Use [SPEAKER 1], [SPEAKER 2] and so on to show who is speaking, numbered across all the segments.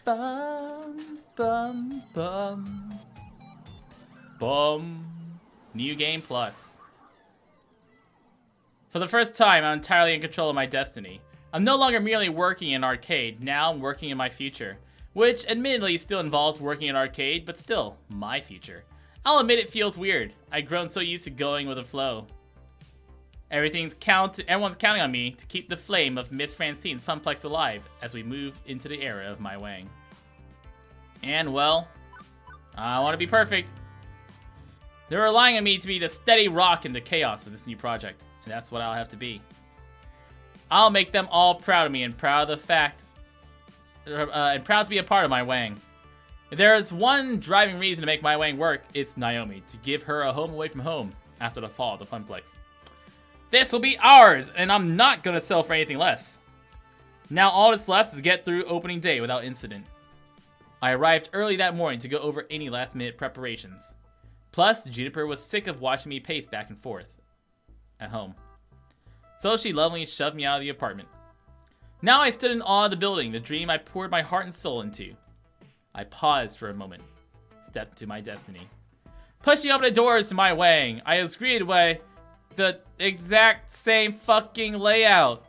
[SPEAKER 1] Bum, bum, bum. Bum. New Game Plus. For the first time, I'm entirely in control of my destiny. I'm no longer merely working in arcade, now I'm working in my future. Which, admittedly, still involves working in arcade, but still, my future. I'll admit it feels weird. I've grown so used to going with the flow. Everyone's counting on me to keep the flame of Miss Francine's Funplex alive as we move into the era of my Wang. And, well, I want to be perfect. They're relying on me to be the steady rock in the chaos of this new project, and that's what I'll have to be. I'll make them all proud of me and proud of the fact, and proud to be a part of my Wang. If there's one driving reason to make my Wang work, it's Naomi, to give her a home away from home after the fall of the Funplex. This will be ours, and I'm not gonna sell for anything less. Now all that's left is to get through opening day without incident. I arrived early that morning to go over any last-minute preparations. Plus, Juniper was sick of watching me pace back and forth at home. So she lovingly shoved me out of the apartment. Now I stood in awe of the building, the dream I poured my heart and soul into. I paused for a moment, stepped into my destiny. Pushing open the doors to my Wang, I was greeted by the exact same fucking layout.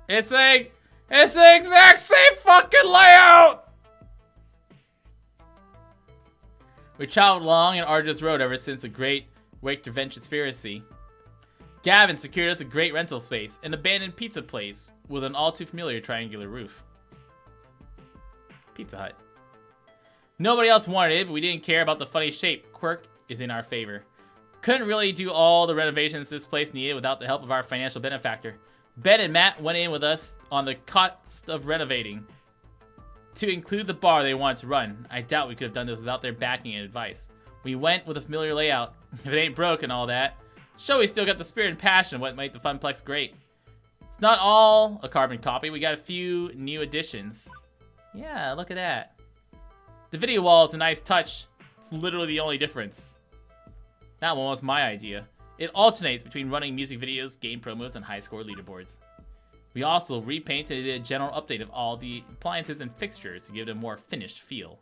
[SPEAKER 1] It's the exact same fucking layout! We traveled long and arduous road ever since the Great Wake Revenge Conspiracy. Gavin secured us a great rental space, an abandoned pizza place with an all-too-familiar triangular roof. It's a Pizza Hut. Nobody else wanted it, but we didn't care about the funny shape. Quirk is in our favor. Couldn't really do all the renovations this place needed without the help of our financial benefactor. Ben and Matt went in with us on the cost of renovating to include the bar they wanted to run. I doubt we could have done this without their backing and advice. We went with a familiar layout. If it ain't broke and all that, show we still got the spirit and passion of what made the Funplex great. It's not all a carbon copy. We got a few new additions. Yeah, look at that. The video wall is a nice touch. It's literally the only difference. That one was my idea. It alternates between running music videos, game promos, and high-score leaderboards. We also repainted and did a general update of all the appliances and fixtures to give it a more finished feel.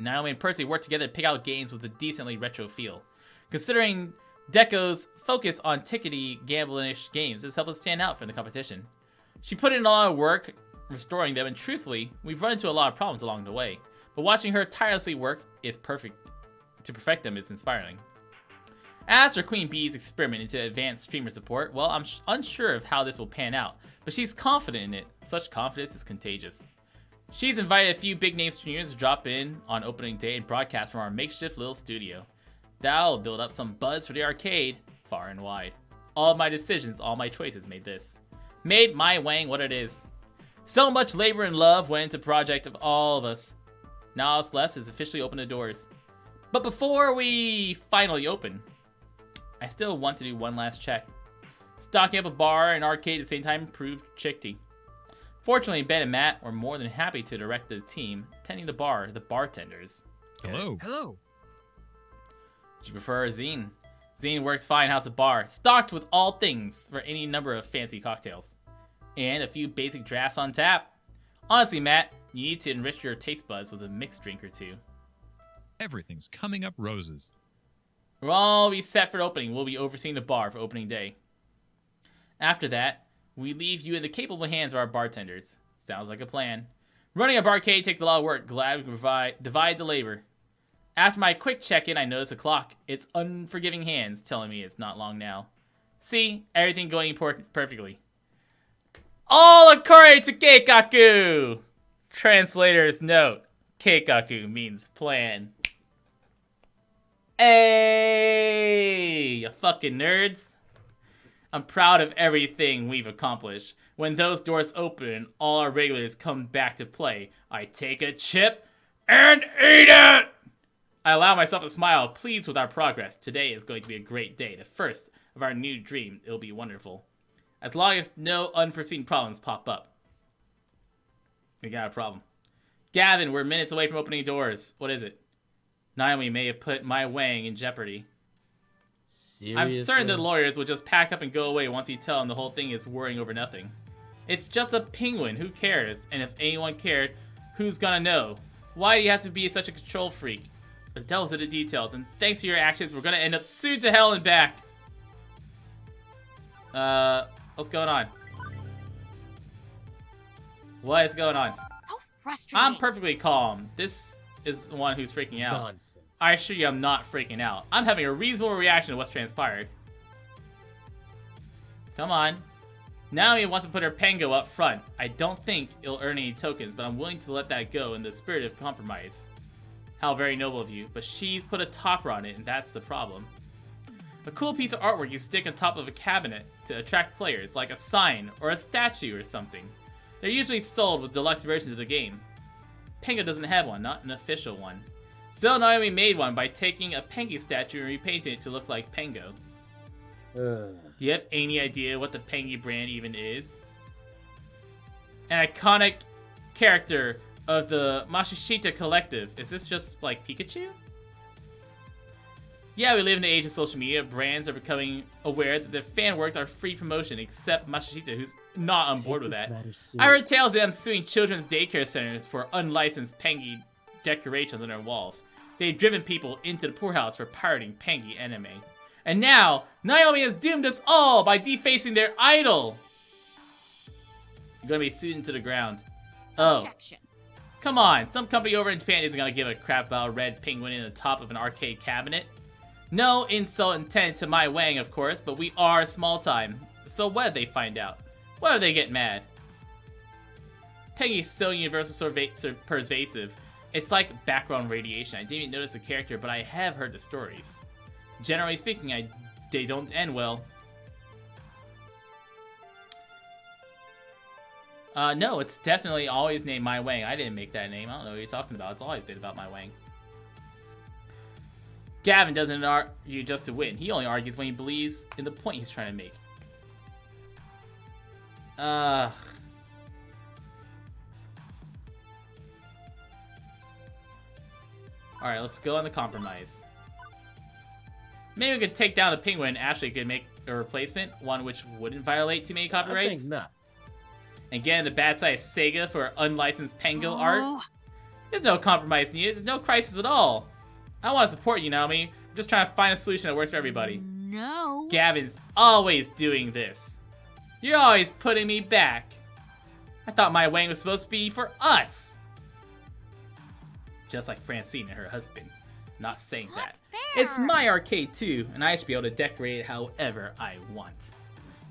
[SPEAKER 1] Naomi and Percy worked together to pick out games with a decently retro feel. Considering Deco's focus on tickety, gambling-ish games, this helped us stand out from the competition. She put in a lot of work restoring them, and truthfully, we've run into a lot of problems along the way. But watching her tirelessly work is perfect. To perfect them is inspiring. As for Queen Bee's experiment into advanced streamer support, well, I'm unsure of how this will pan out, but she's confident in it. Such confidence is contagious. She's invited a few big-name streamers to drop in on opening day and broadcast from our makeshift little studio. That'll build up some buzz for the arcade, far and wide. All of my decisions, all my choices made my Wang what it is. So much labor and love went into the project of all of us. Now all that's left is officially open the doors. But before we finally open, I still want to do one last check. Stocking up a bar and arcade at the same time proved tricky. Fortunately, Ben and Matt were more than happy to direct the team tending the bar, the bartenders.
[SPEAKER 2] Hello.
[SPEAKER 3] Hello.
[SPEAKER 1] Would you prefer Zine? Zine works fine house at bar, stocked with all things for any number of fancy cocktails. And a few basic drafts on tap. Honestly, Matt, you need to enrich your taste buds with a mixed drink or two.
[SPEAKER 2] Everything's coming up roses.
[SPEAKER 1] We'll all be set for opening. We'll be overseeing the bar for opening day. After that, we leave you in the capable hands of our bartenders. Sounds like a plan. Running a barcade takes a lot of work. Glad we can divide the labor. After my quick check-in, I notice the clock. It's unforgiving hands telling me it's not long now. See, everything going perfectly. All according to Keikaku! Translator's note. Keikaku means plan. Hey, you fucking nerds. I'm proud of everything we've accomplished. When those doors open and all our regulars come back to play, I take a chip and eat it! I allow myself a smile, pleased with our progress. Today is going to be a great day, the first of our new dream. It'll be wonderful. As long as no unforeseen problems pop up. We got a problem. Gavin, we're minutes away from opening doors. What is it? Naomi may have put my Wang in jeopardy.
[SPEAKER 3] Seriously?
[SPEAKER 1] I'm certain the lawyers will just pack up and go away once you tell them the whole thing is worrying over nothing. It's just a penguin. Who cares? And if anyone cared, who's gonna know? Why do you have to be such a control freak? The devil's in the details, and thanks to your actions, we're gonna end up sued to hell and back. What's going on? What is going on?
[SPEAKER 3] So frustrating.
[SPEAKER 1] I'm perfectly calm. This is the one who's freaking out.
[SPEAKER 4] Nonsense.
[SPEAKER 1] I assure you I'm not freaking out. I'm having a reasonable reaction to what's transpired. Come on. Naomi wants to put her Pango up front. I don't think it'll earn any tokens, but I'm willing to let that go in the spirit of compromise. How very noble of you, but she's put a topper on it, and that's the problem. A cool piece of artwork you stick on top of a cabinet to attract players, like a sign or a statue or something. They're usually sold with deluxe versions of the game. Pango doesn't have one, not an official one. So Naomi made one by taking a Pengy statue and repainting it to look like Pango. Do you have any idea what the Pengy brand even is? An iconic character of the Matsushita Collective. Is this just like Pikachu? Yeah, we live in the age of social media. Brands are becoming aware that their fan works are free promotion, except Matsushita, who's not on board with that. I heard tales of them suing children's daycare centers for unlicensed Pengy decorations on their walls. They've driven people into the poorhouse for pirating Pengy anime. And now, Naomi has doomed us all by defacing their idol! You're gonna be sued into the ground. Oh.
[SPEAKER 3] Objection.
[SPEAKER 1] Come on, some company over in Japan isn't gonna give a crap about a red penguin in the top of an arcade cabinet. No insult intended to my Wang, of course, but we are small time. So what did they find out? Why do they get mad? Pengy's so universal, pervasive. It's like background radiation. I didn't even notice the character, but I have heard the stories. Generally speaking, they don't end well. No, it's definitely always named My Wang. I didn't make that name. I don't know what you're talking about. It's always been about My Wang. Gavin doesn't argue just to win. He only argues when he believes in the point he's trying to make. Alright, let's go on the compromise. Maybe we could take down the penguin and Ashley could make a replacement, one which wouldn't violate too many copyrights.
[SPEAKER 4] I think not.
[SPEAKER 1] And get on the bad side of Sega for unlicensed Pango art. There's no compromise needed. There's no crisis at all. I want to support you, Naomi. I'm just trying to find a solution that works for everybody.
[SPEAKER 3] No.
[SPEAKER 1] Gavin's always doing this. You're always putting me back. I thought My Wang was supposed to be for us. Just like Francine and her husband. Not saying that.
[SPEAKER 3] Fair.
[SPEAKER 1] It's my arcade too, and I should be able to decorate it however I want.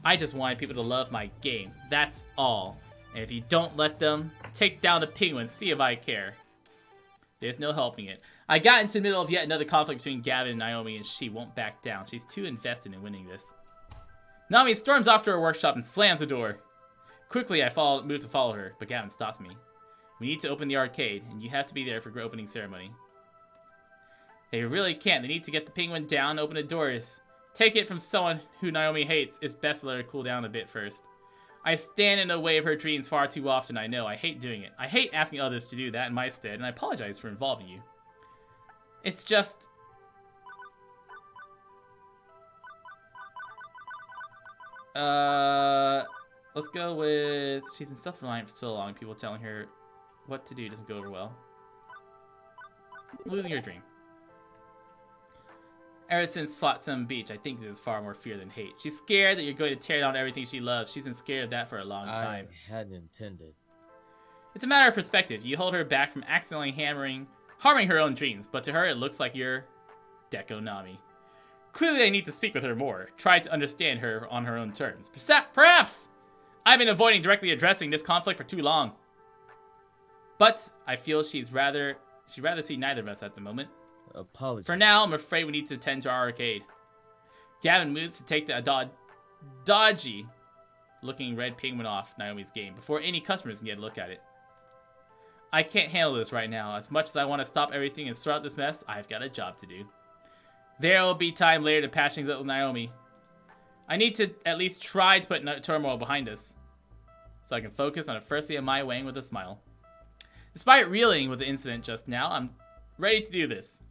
[SPEAKER 1] I just wanted people to love my game. That's all. And if you don't let them, take down the penguin, see if I care. There's no helping it. I got into the middle of yet another conflict between Gavin and Naomi, and she won't back down. She's too invested in winning this. Naomi storms off to her workshop and slams the door. Quickly, I move to follow her, but Gavin stops me. We need to open the arcade, and you have to be there for the opening ceremony. They really can't. They need to get the penguin down and open the doors. Take it from someone who Naomi hates. It's best to let her cool down a bit first. I stand in the way of her dreams far too often, I know. I hate doing it. I hate asking others to do that in my stead, and I apologize for involving you. It's just... let's go with... She's been self-reliant for so long. People telling her what to do doesn't go over well. Losing her dream. Ever since Flotsam Beach, I think there's far more fear than hate. She's scared that you're going to tear down everything she loves. She's been scared of that for a long time.
[SPEAKER 4] I hadn't intended.
[SPEAKER 1] It's a matter of perspective. You hold her back from accidentally harming her own dreams, but to her it looks like you're Dekonami. Clearly I need to speak with her more. Try to understand her on her own terms. Perhaps I've been avoiding directly addressing this conflict for too long. But I feel she'd rather see neither of us at the moment.
[SPEAKER 4] Apologies.
[SPEAKER 1] For now, I'm afraid we need to tend to our arcade. Gavin moves to take the dodgy-looking red penguin off Naomi's game before any customers can get a look at it. I can't handle this right now. As much as I want to stop everything and sort out this mess, I've got a job to do. There will be time later to patch things up with Naomi. I need to at least try to put turmoil behind us, so I can focus on a first day of My Wang with a smile. Despite reeling with the incident just now, I'm ready to do this.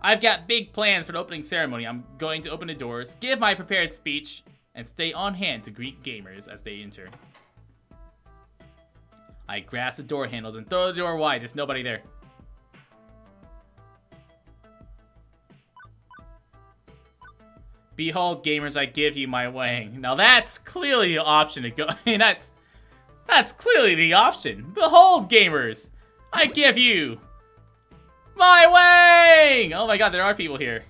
[SPEAKER 1] I've got big plans for the opening ceremony. I'm going to open the doors, give my prepared speech, and stay on hand to greet gamers as they enter. I grasp the door handles and throw the door wide. There's nobody there. Behold, gamers, I give you my wang. Now that's clearly the option to go. I mean, that's clearly the option. Behold, gamers, I give you my wang. Oh my god, there are people here.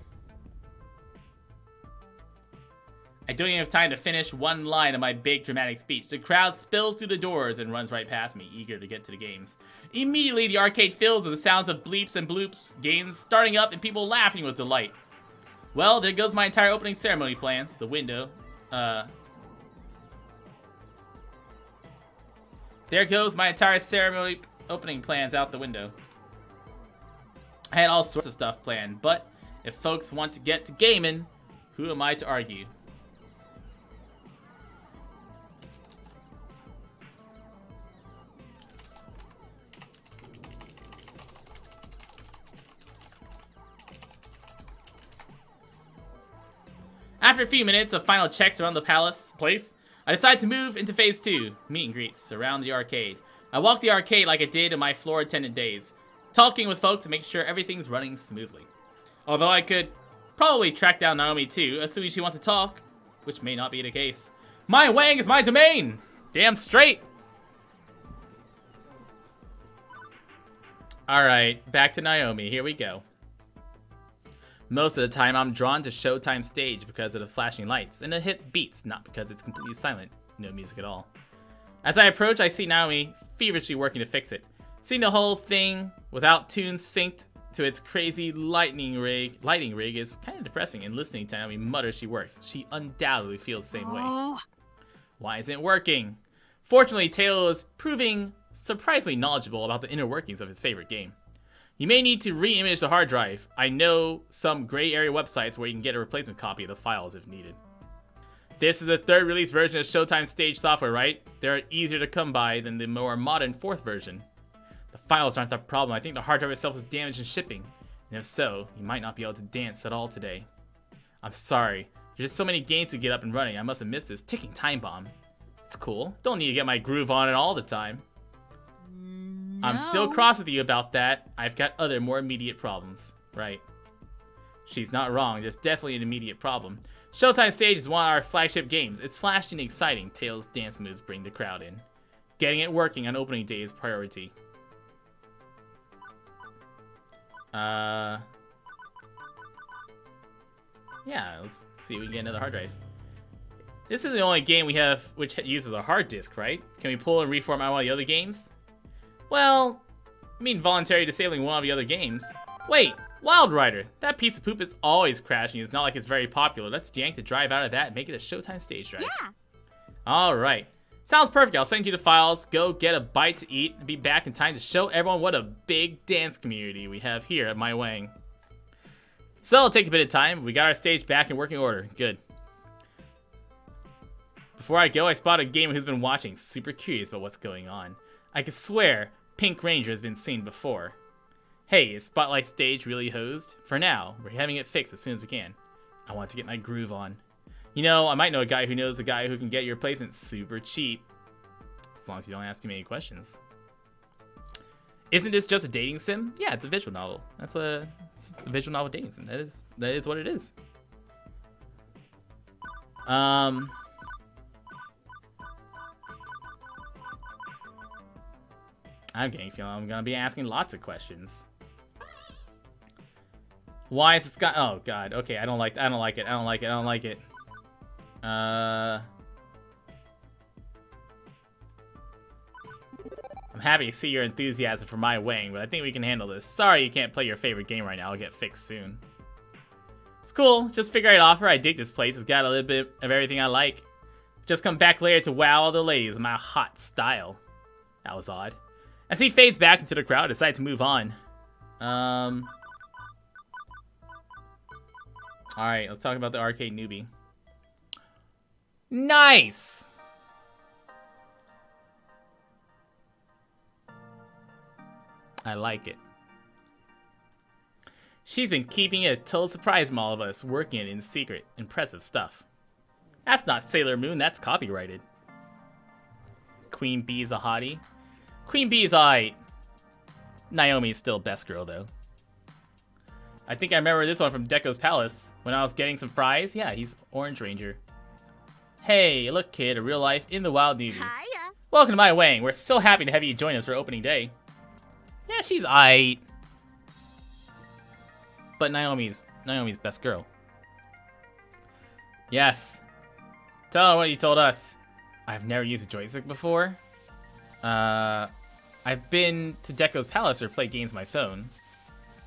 [SPEAKER 1] I don't even have time to finish one line of my big dramatic speech. The crowd spills through the doors and runs right past me, eager to get to the games. Immediately, the arcade fills with the sounds of bleeps and bloops, games starting up, and people laughing with delight. Well, there goes my entire opening ceremony plans. The window. There goes my entire ceremony opening plans out the window. I had all sorts of stuff planned, but if folks want to get to gaming, who am I to argue? After a few minutes of final checks around the place, I decide to move into phase 2, meet and greets around the arcade. I walk the arcade like I did in my floor attendant days, talking with folks to make sure everything's running smoothly. Although I could probably track down Naomi too, assuming she wants to talk, which may not be the case. My wang is my domain! Damn straight! Alright, back to Naomi, here we go. Most of the time, I'm drawn to Showtime stage because of the flashing lights and the hit beats, not because it's completely silent, no music at all. As I approach, I see Naomi feverishly working to fix it. Seeing the whole thing without tunes synced to its crazy lighting rig is kind of depressing, and listening to Naomi mutter she works, she undoubtedly feels the same way. Why isn't it working? Fortunately, Teo is proving surprisingly knowledgeable about the inner workings of his favorite game. You may need to re-image the hard drive. I know some gray area websites where you can get a replacement copy of the files if needed. This is the 3rd release version of Showtime Stage software, right? They're easier to come by than the more modern 4th version. The files aren't the problem. I think the hard drive itself is damaged in shipping. And if so, you might not be able to dance at all today. I'm sorry. There's just so many games to get up and running. I must have missed this ticking time bomb. It's cool. Don't need to get my groove on it all the time. No. I'm still cross with you about that. I've got other more immediate problems. Right. She's not wrong. There's definitely an immediate problem. Showtime Stage is one of our flagship games. It's flashy and exciting. Tails' dance moves bring the crowd in. Getting it working on opening day is priority. Yeah, let's see if we can get another hard drive. This is the only game we have which uses a hard disk, right? Can we pull and reformat all the other games? Well, I mean voluntary disabling one of the other games. Wait, Wild Rider. That piece of poop is always crashing. It's not like it's very popular. Let's yank the drive out of that and make it a Showtime Stage drive. Yeah. Alright. Sounds perfect. I'll send you the files. Go get a bite to eat and be back in time to show everyone what a big dance community we have here at My Wang. So it'll take a bit of time. We got our stage back in working order. Good. Before I go, I spot a gamer who's been watching, super curious about what's going on. I could swear Pink Ranger has been seen before. Hey, is Spotlight Stage really hosed? For now, we're having it fixed as soon as we can. I want to get my groove on. You know, I might know a guy who knows a guy who can get your replacement super cheap. As long as you don't ask too many questions. Isn't this just a dating sim? Yeah, it's a visual novel. It's a visual novel dating sim. That is what it is. I'm getting a feeling I'm gonna be asking lots of questions. Why is this guy? Oh god. Okay, I don't like it. I don't like it. I'm happy to see your enthusiasm for My Wang, but I think we can handle this. Sorry you can't play your favorite game right now. It'll get fixed soon. It's cool. Just figure I'd offer. I dig this place. It's got a little bit of everything I like. Just come back later to wow all the ladies with my hot style. That was odd. As he fades back into the crowd, I decide to move on. Alright, let's talk about the arcade newbie. Nice! I like it. She's been keeping it a total surprise from all of us, working it in secret. Impressive stuff. That's not Sailor Moon, that's copyrighted. Queen Bee's a hottie. Queen Bee's alright. Naomi's still best girl, though. I think I remember this one from Deco's Palace. When I was getting some fries. Yeah, he's Orange Ranger. Hey, look, kid. A real life in the wild newbie.
[SPEAKER 3] Hiya.
[SPEAKER 1] Welcome to my Wang. We're so happy to have you join us for opening day. Yeah, she's aight. But Naomi's best girl. Yes. Tell her what you told us. I've never used a joystick before. I've been to Deco's Palace or played games on my phone.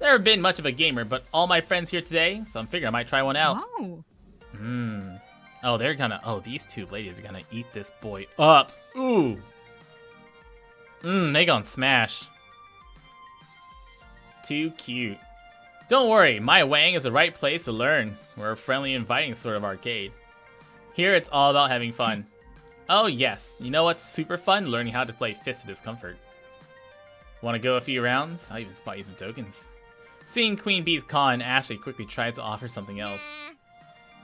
[SPEAKER 1] Never been much of a gamer, but all my friends here today, so I'm figuring I might try one out.
[SPEAKER 3] Oh.
[SPEAKER 1] Oh, they're gonna. Oh, these two ladies are gonna eat this boy up. Ooh. They gonna smash. Too cute. Don't worry, my Wang is the right place to learn. We're a friendly, inviting sort of arcade. Here, it's all about having fun. Oh yes, you know what's super fun? Learning how to play Fist of Discomfort. Want to go a few rounds? I'll even spot you some tokens. Seeing Queen Bee's con, Ashley quickly tries to offer something else.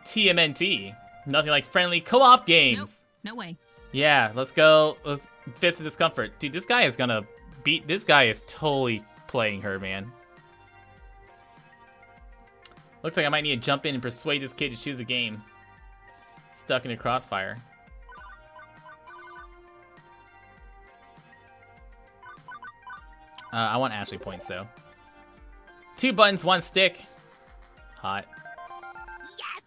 [SPEAKER 1] TMNT. Nothing like friendly co-op games.
[SPEAKER 3] Nope. No way.
[SPEAKER 1] Yeah, let's go. Let's Fist of Discomfort. Dude, this guy is gonna beat. This guy is totally playing her, man. Looks like I might need to jump in and persuade this kid to choose a game. Stuck in a crossfire. I want Ashley points, though. 2 buttons, 1 stick. Hot.
[SPEAKER 3] Yes.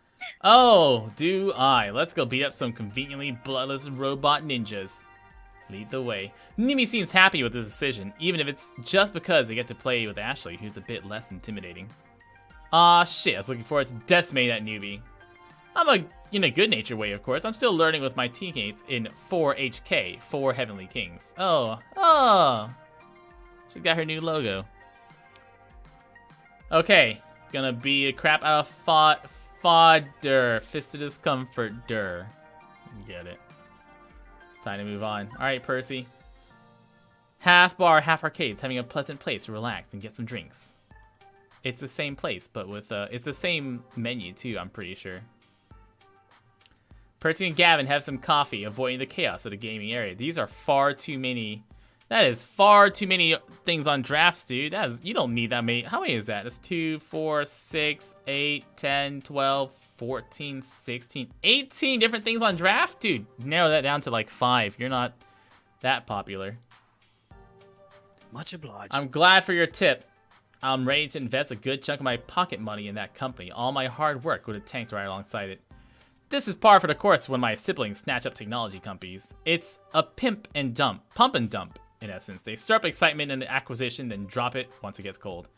[SPEAKER 1] Oh, do I. Let's go beat up some conveniently bloodless robot ninjas. Lead the way. Nimi seems happy with this decision, even if it's just because they get to play with Ashley, who's a bit less intimidating. Aw, shit. I was looking forward to decimating that newbie. In a good-natured way, of course. I'm still learning with my teammates in 4HK, 4 Heavenly Kings. Oh. She's got her new logo. Okay. Gonna be a crap out of fodder. Fist of Discomfort. Get it. Time to move on. Alright, Percy. Half bar, half arcades. Having a pleasant place to relax and get some drinks. It's the same place, but with it's the same menu too, I'm pretty sure. Percy and Gavin have some coffee, avoiding the chaos of the gaming area. These are far too many. That is far too many things on drafts, dude. You don't need that many. How many is that? That's 2, 4, 6, 8, 10, 12, 14, 16, 18 different things on draft? Dude, narrow that down to like 5. You're not that popular.
[SPEAKER 4] Much obliged.
[SPEAKER 1] I'm glad for your tip. I'm ready to invest a good chunk of my pocket money in that company. All my hard work would have tanked right alongside it. This is par for the course when my siblings snatch up technology companies. It's a pump and dump, in essence. They stir up excitement in the acquisition, then drop it once it gets cold.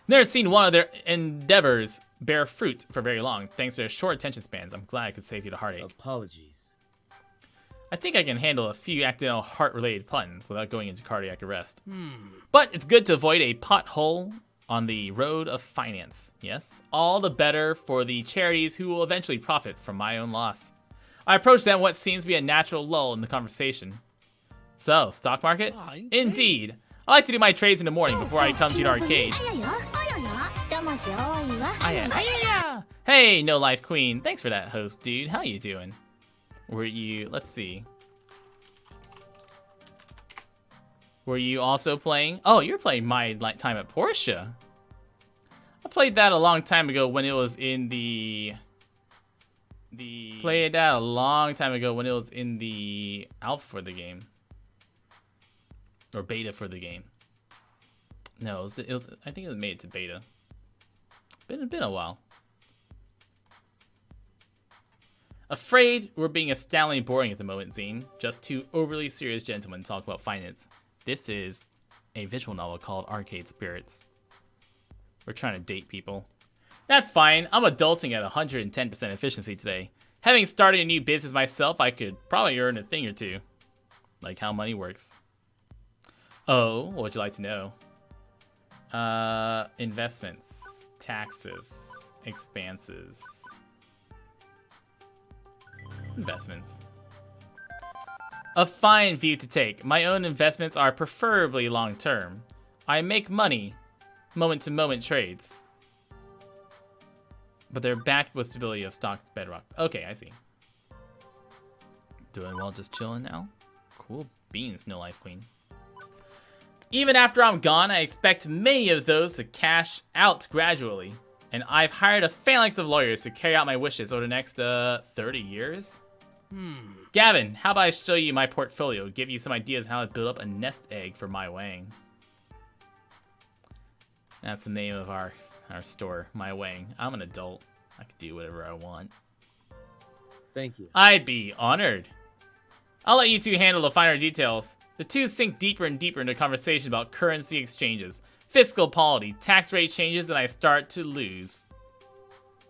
[SPEAKER 1] Never seen one of their endeavors bear fruit for very long. Thanks to their short attention spans, I'm glad I could save you the heartache.
[SPEAKER 4] Apologies.
[SPEAKER 1] I think I can handle a few accidental heart-related puns without going into cardiac arrest. But it's good to avoid a pothole on the road of finance. Yes, all the better for the charities who will eventually profit from my own loss. I approach them what seems to be a natural lull in the conversation. So, stock market? Indeed. I like to do my trades in the morning before I come to the arcade. Hey, No Life Queen. Thanks for that host, dude. How you doing? Were you... Let's see. Were you also playing... Oh, you're playing My Time at Portia. I played that a long time ago when it was in the... Played that a long time ago when it was in the alpha for the game. Or beta for the game. No, it was I think it was made to beta. Been a while. Afraid we're being astoundingly boring at the moment, Zine. Just 2 overly serious gentlemen talk about finance. This is a visual novel called Arcade Spirits. We're trying to date people. That's fine. I'm adulting at 110% efficiency today. Having started a new business myself, I could probably earn a thing or two. Like how money works. Oh, what would you like to know? Investments, taxes, expenses. Investments. A fine view to take. My own investments are preferably long-term. I make money, moment-to-moment trades. But they're backed with stability of stocks bedrock. Okay, I see. Doing well, just chilling now? Cool beans, No Life Queen. Even after I'm gone, I expect many of those to cash out gradually. And I've hired a phalanx of lawyers to carry out my wishes over the next 30 years. Gavin, how about I show you my portfolio, give you some ideas on how to build up a nest egg for my Wang. That's the name of our store, my Wang. I'm an adult. I can do whatever I want.
[SPEAKER 3] Thank you.
[SPEAKER 1] I'd be honored. I'll let you two handle the finer details. The two sink deeper and deeper into conversation about currency exchanges, fiscal polity, tax rate changes, and I start to lose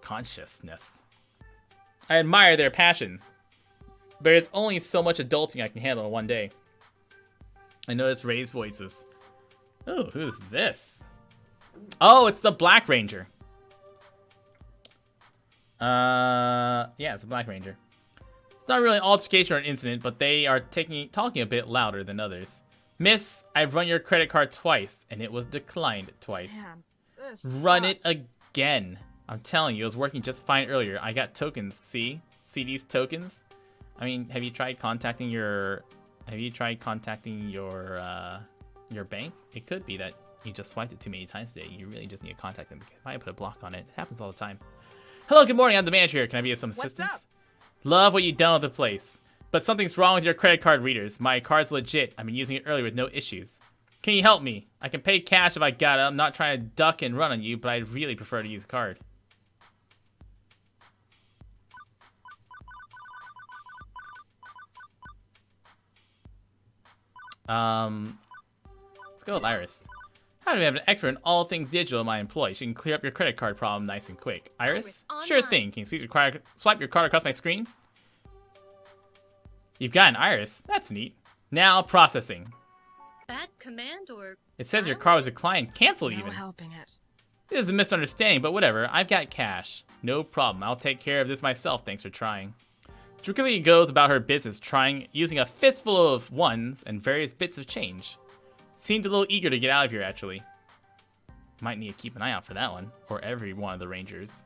[SPEAKER 1] consciousness. I admire their passion, but there's only so much adulting I can handle in one day. I notice raised voices. Oh, who's this? Oh, it's the Black Ranger. Yeah, it's the Black Ranger. It's not really an altercation or an incident, but they are talking a bit louder than others. Miss, I've run your credit card twice, and it was declined twice.
[SPEAKER 5] Man, this
[SPEAKER 1] Run it
[SPEAKER 5] sucks.
[SPEAKER 1] again. I'm telling you, it was working just fine earlier. I got tokens, see? See these tokens? I mean, have you tried contacting your bank? It could be that you just swiped it too many times today. You really just need to contact them. I might put a block on it. It happens all the time. Hello, good morning. I'm the manager here. Can I be of some
[SPEAKER 5] What's
[SPEAKER 1] assistance?
[SPEAKER 5] up?
[SPEAKER 1] Love what you've done with the place. But something's wrong with your credit card readers. My card's legit. I've been using it earlier with no issues. Can you help me? I can pay cash if I got it. I'm not trying to duck and run on you, but I'd really prefer to use a card. Let's go with Iris. How do we have an expert in all things digital in my employee? She can clear up your credit card problem nice and quick. Iris?
[SPEAKER 5] Iris,
[SPEAKER 1] Sure
[SPEAKER 5] online.
[SPEAKER 1] thing. Can you swipe your card across my screen? You've got an Iris. That's neat. Now processing.
[SPEAKER 6] Bad command or
[SPEAKER 1] It says your card was declined. Canceled
[SPEAKER 5] No
[SPEAKER 1] even.
[SPEAKER 5] helping it.
[SPEAKER 1] This is a misunderstanding, but whatever. I've got cash. No problem. I'll take care of this myself. Thanks for trying. She quickly goes about her business, using a fistful of ones and various bits of change. Seemed a little eager to get out of here, actually. Might need to keep an eye out for that one, or every one of the rangers.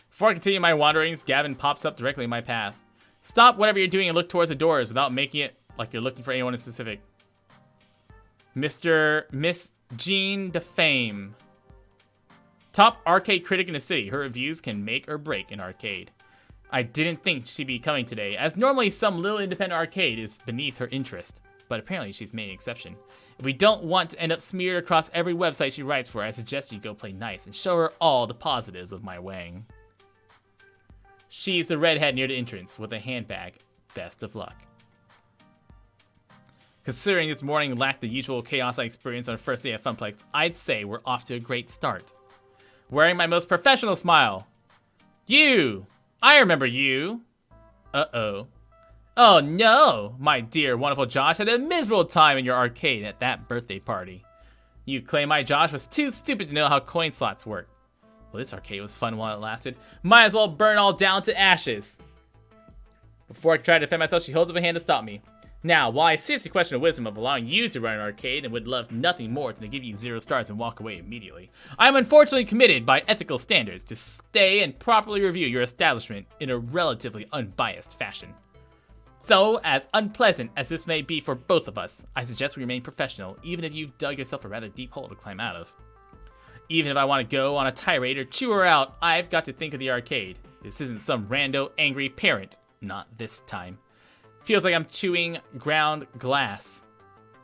[SPEAKER 1] Before I continue my wanderings, Gavin pops up directly in my path. Stop whatever you're doing and look towards the doors without making it like you're looking for anyone in specific. Miss Jean DeFame. Top arcade critic in the city. Her reviews can make or break an arcade. I didn't think she'd be coming today, as normally some little independent arcade is beneath her interest. But apparently she's made an exception. If we don't want to end up smeared across every website she writes for, I suggest you go play nice and show her all the positives of my Wang. She's the redhead near the entrance with a handbag. Best of luck. Considering this morning lacked the usual chaos I experienced on the first day of Funplex, I'd say we're off to a great start. Wearing my most professional smile. You! I remember you! Uh-oh. Oh no! My dear, wonderful Josh had a miserable time in your arcade at that birthday party. You claim my Josh was too stupid to know how coin slots work. Well, this arcade was fun while it lasted. Might as well burn all down to ashes. Before I try to defend myself, she holds up a hand to stop me. Now, while I seriously question the wisdom of allowing you to run an arcade and would love nothing more than to give you 0 stars and walk away immediately, I am unfortunately committed by ethical standards to stay and properly review your establishment in a relatively unbiased fashion. So, as unpleasant as this may be for both of us, I suggest we remain professional, even if you've dug yourself a rather deep hole to climb out of. Even if I want to go on a tirade or chew her out, I've got to think of the arcade. This isn't some rando angry parent. Not this time. Feels like I'm chewing ground glass.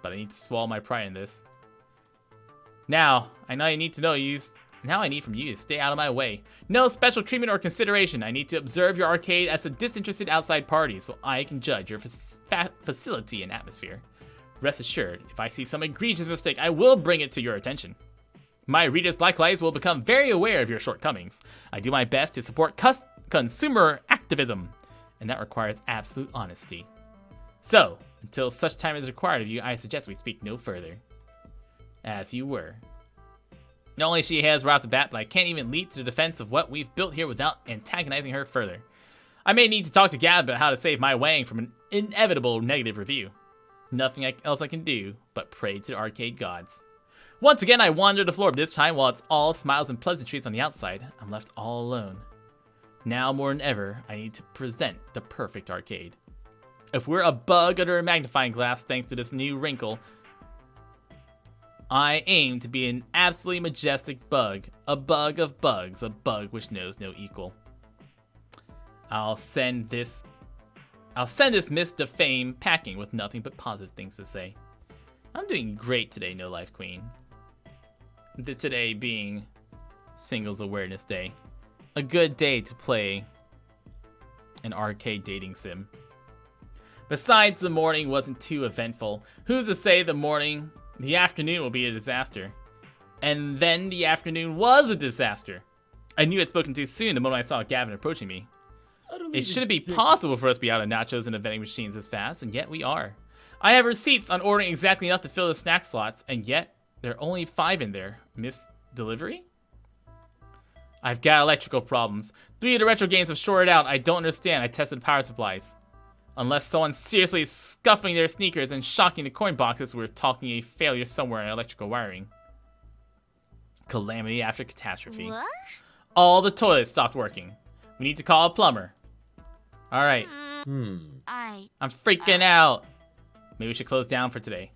[SPEAKER 1] But I need to swallow my pride in this. Now I need from you to stay out of my way. No special treatment or consideration. I need to observe your arcade as a disinterested outside party so I can judge your facility and atmosphere. Rest assured, if I see some egregious mistake, I will bring it to your attention. My readers likewise will become very aware of your shortcomings. I do my best to support consumer activism, and that requires absolute honesty. So, until such time as required of you, I suggest we speak no further. As you were. Not only she has right off the bat, but I can't even leap to the defense of what we've built here without antagonizing her further. I may need to talk to Gab about how to save my Wang from an inevitable negative review. Nothing else I can do but pray to the arcade gods. Once again, I wander the floor, but this time, while it's all smiles and pleasantries on the outside, I'm left all alone. Now more than ever, I need to present the perfect arcade. If we're a bug under a magnifying glass thanks to this new wrinkle, I aim to be an absolutely majestic bug. A bug of bugs. A bug which knows no equal. I'll send this mist of fame packing with nothing but positive things to say. I'm doing great today, No Life Queen. Today being Singles Awareness Day. A good day to play an arcade dating sim. Besides, the morning wasn't too eventful. Who's to say the afternoon will be a disaster? And then the afternoon was a disaster. I knew I'd spoken too soon the moment I saw Gavin approaching me. It shouldn't be possible for us to be out of nachos and the vending machines this fast, and yet we are. I have receipts on ordering exactly enough to fill the snack slots, and yet there are only 5 in there. Missed delivery? I've got electrical problems. 3 of the retro games have shorted out. I don't understand. I tested power supplies. Unless someone's seriously scuffing their sneakers and shocking the coin boxes, we're talking a failure somewhere in electrical wiring. Calamity after catastrophe.
[SPEAKER 6] What?
[SPEAKER 1] All the toilets stopped working. We need to call a plumber. Alright. I'm freaking out. Maybe we should close down for today.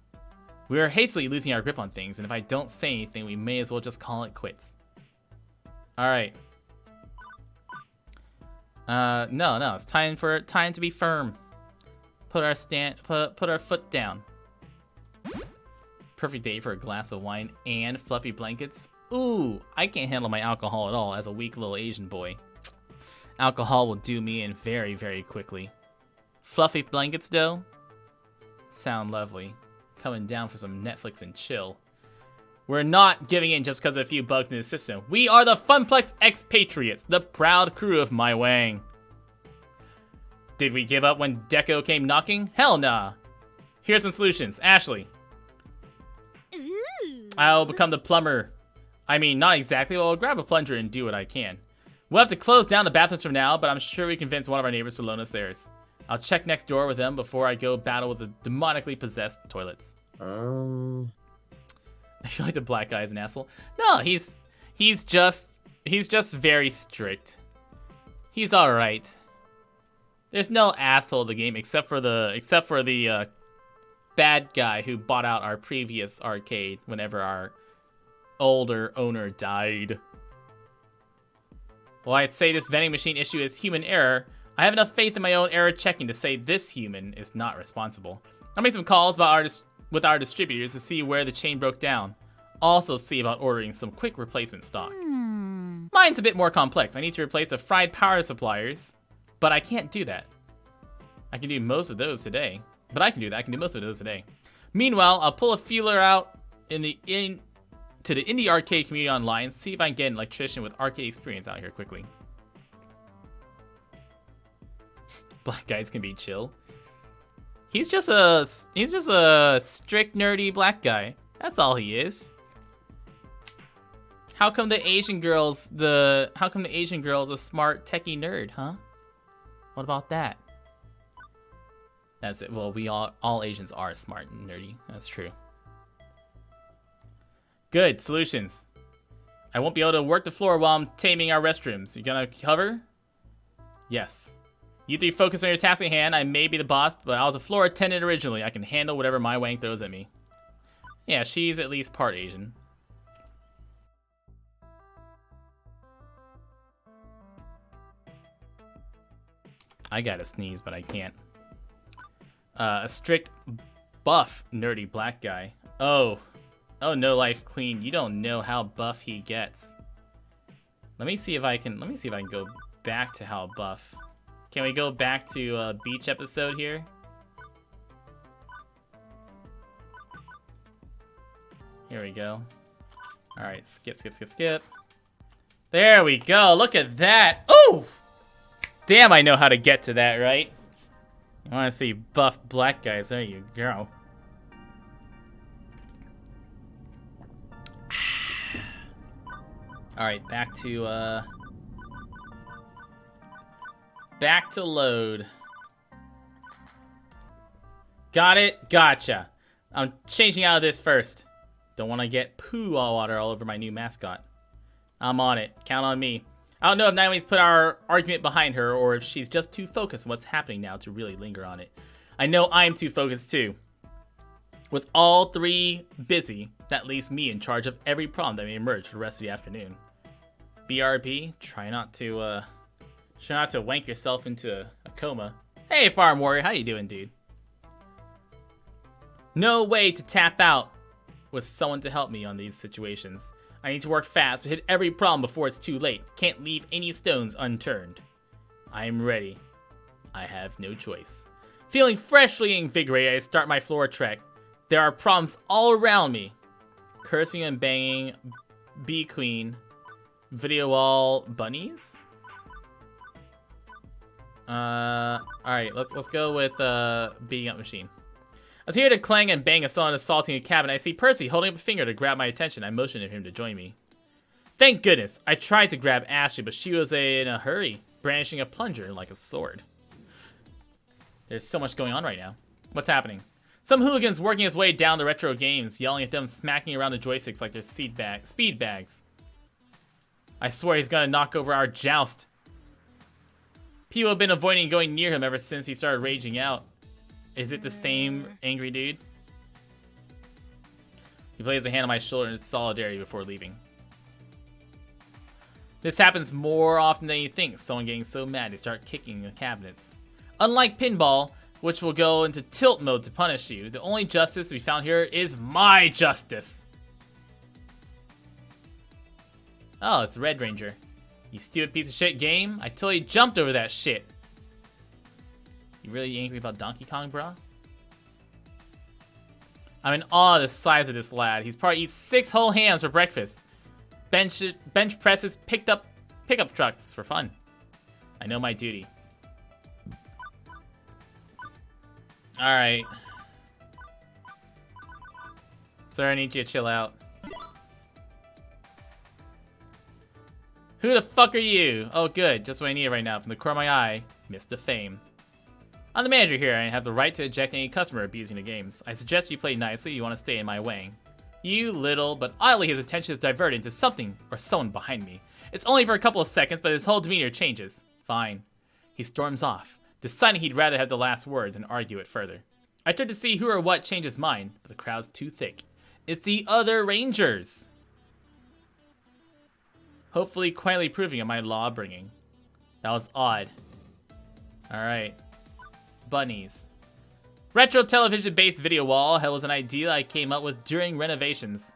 [SPEAKER 1] We are hastily losing our grip on things, and if I don't say anything, we may as well just call it quits. Alright. No, it's time to be firm. Put our foot down. Perfect day for a glass of wine and fluffy blankets. Ooh, I can't handle my alcohol at all as a weak little Asian boy. Alcohol will do me in very, very quickly. Fluffy blankets, though, sound lovely. Coming down for some Netflix and chill. We're not giving in just because of a few bugs in the system. We are the Funplex Expatriates, the proud crew of my Wang. Did we give up when Deco came knocking? Hell nah. Here's some solutions. Ashley.
[SPEAKER 6] Ooh.
[SPEAKER 1] I'll become the plumber. I mean, not exactly. Well, I'll grab a plunger and do what I can. We'll have to close down the bathrooms from now, but I'm sure we convince one of our neighbors to loan us theirs. I'll check next door with them before I go battle with the demonically possessed toilets. I feel like the black guy is an asshole. No, he's just very strict. He's all right. There's no asshole in the game except for the bad guy who bought out our previous arcade whenever our older owner died. Well, I'd say this vending machine issue is human error. I have enough faith in my own error checking to say this human is not responsible. I'll make some calls with our distributors to see where the chain broke down. Also see about ordering some quick replacement stock. Mine's a bit more complex. I need to replace the fried power suppliers, but I can't do that. I can do most of those today. But I can do that. I can do most of those today. Meanwhile, I'll pull a feeler out to the indie arcade community online, see if I can get an electrician with arcade experience out here quickly. Black guys can be chill. He's just a strict nerdy black guy. That's all he is. How come the Asian girl's a smart techie nerd, huh? What about that? That's it. Well, we all Asians are smart and nerdy. That's true. Good solutions. I won't be able to work the floor while I'm taming our restrooms. You gonna cover? Yes. You 3 focus on your task at hand. I may be the boss, but I was a floor attendant originally. I can handle whatever my Wang throws at me. Yeah, she's at least part Asian. I gotta sneeze, but I can't. A strict, buff, nerdy black guy. Oh, No Life Queen. You don't know how buff he gets. Let me see if I can go back to how buff. Can we go back to beach episode here? Here we go. All right, skip. There we go. Look at that. Oh, damn! I know how to get to that, right? You want to see buff black guys? There you go. All right, back to load. Got it? Gotcha. I'm changing out of this first. Don't want to get poo water all over my new mascot. I'm on it. Count on me. I don't know if Naomi's put our argument behind her or if she's just too focused on what's happening now to really linger on it. I know I'm too focused too. With all three busy, that leaves me in charge of every problem that may emerge for the rest of the afternoon. BRB, try not to wank yourself into a coma. Hey, Farm Warrior, how you doing, dude? No way to tap out with someone to help me on these situations. I need to work fast to hit every problem before it's too late. Can't leave any stones unturned. I am ready. I have no choice. Feeling freshly invigorated, I start my floor trek. There are problems all around me. Cursing and banging, bee queen, video wall, bunnies. All right, let's go with beating up machine. I was here to clang and bang as someone assaulting a cabin. I see Percy holding up a finger to grab my attention. I motioned at him to join me. Thank goodness. I tried to grab Ashley, but she was in a hurry, brandishing a plunger like a sword. There's so much going on right now. What's happening? Some hooligan's working his way down the retro games, yelling at them, smacking around the joysticks like they're speed bags. I swear he's gonna knock over our joust. People have been avoiding going near him ever since he started raging out. Is it the same angry dude? He plays a hand on my shoulder in solidarity before leaving. This happens more often than you think. Someone getting so mad they start kicking the cabinets. Unlike pinball, which will go into tilt mode to punish you, the only justice to be found here is my justice. Oh, it's Red Ranger. You stupid piece of shit game. I totally jumped over that shit. You really angry about Donkey Kong, bro? I'm in awe of the size of this lad. He's probably eats 6 whole hams for breakfast. Bench presses, pickup trucks for fun. I know my duty. Alright. Sir, I need you to chill out. Who the fuck are you? Oh, good. Just what I need right now. From the corner of my eye, Mr. Fame. I'm the manager here, and I have the right to eject any customer abusing the games. I suggest you play nicely. You want to stay in my way. You little, but oddly his attention is diverted into something or someone behind me. It's only for a couple of seconds, but his whole demeanor changes. Fine. He storms off, deciding he'd rather have the last word than argue it further. I turn to see who or what changed his mind, but the crowd's too thick. It's the other Rangers. Hopefully quietly proving of my law bringing. That was odd. Alright. Bunnies. Retro television-based video wall was an idea I came up with during renovations.